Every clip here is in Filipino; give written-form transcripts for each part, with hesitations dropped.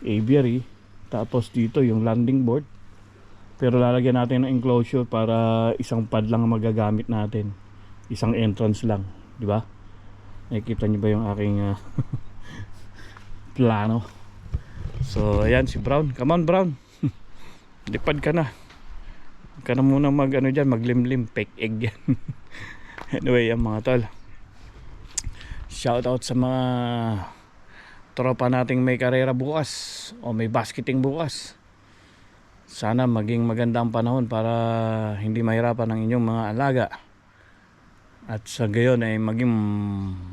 aviary. Tapos dito yung landing board. Pero lalagyan natin ng enclosure para isang pad lang ang magagamit natin. Isang entrance lang, di ba? Nakikita niyo ba yung aking plano? So ayan si Brown. Come on Brown. Lipad ka na. Huwag ka na muna maglimlim. Fake egg yan. Anyway, yan mga tol. Shout out sa mga tropa nating may karera bukas o may basketing bukas. Sana maging maganda ang panahon para hindi mahirapan ang inyong mga alaga. At sa gayon ay maging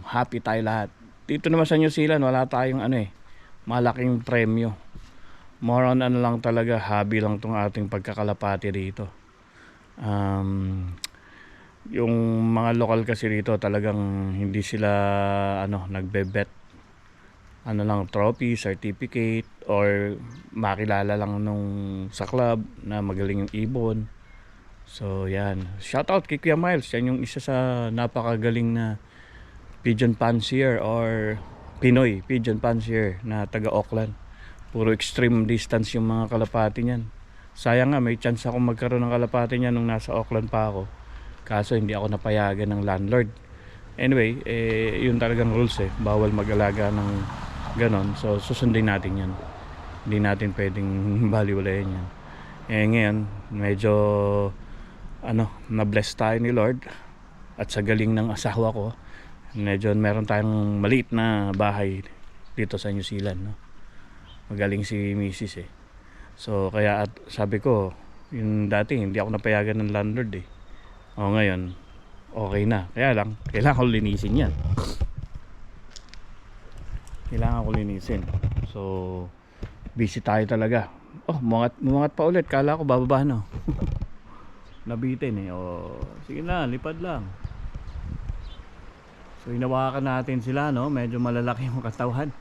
happy tayo lahat. Dito naman sa New Zealand wala tayong malaking premyo. More on lang talaga, hobby lang tong ating pagkakalapati dito. Yung mga lokal kasi dito talagang hindi sila nagbebet. Lang trophy, certificate, or makilala lang sa club na magaling yung ibon. So yan, shout out kay Kuya Miles. Yan yung isa sa napakagaling na pigeon fancier or Pinoy pigeon fancier na taga Auckland. Puro extreme distance yung mga kalapati niyan. Sayang nga, may chance ako magkaroon ng kalapati niyan nung nasa Auckland pa ako. Kaso hindi ako napayagan ng landlord. Anyway, yun talagang rules bawal mag-alaga ng ganon. So susundin natin yan. Hindi natin pwedeng baliwalayan yan. Ngayon medyo na-bless tayo ni Lord. At sa galing ng asawa ko, medyo meron tayong maliit na bahay dito sa New Zealand, no? Magaling si Mrs. So kaya sabi ko, yung dati hindi ako napayagan ng landlord O ngayon okay na. Kaya lang kailangan ko linisin yan. Kailangan ko linisin. So busy tayo talaga. Mumangat pa ulit. Kala ko bababa na. Nabitin sige na, lipad lang. So hinawakan natin sila, no? Medyo malalaki yung katawan.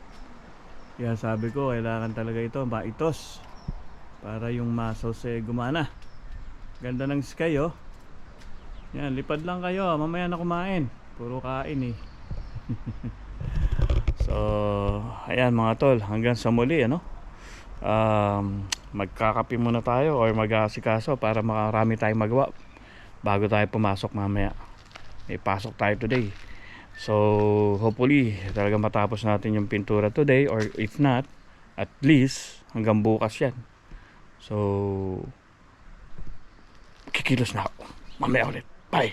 Kaya sabi ko kailangan talaga ito maitos para yung muscles gumana. Ganda ng sky Yan, lipad lang kayo. Mamaya na kumain. Puro kain So ayan mga tol, hanggang sa muli magkakape muna tayo or mag-aasikaso para makarami tayong magawa bago tayo pumasok mamaya. May pasok tayo today. So hopefully talaga matapos natin yung pintura today, or if not, at least hanggang bukas yan. So kikilos na ako. Mamaya ulit. Bye.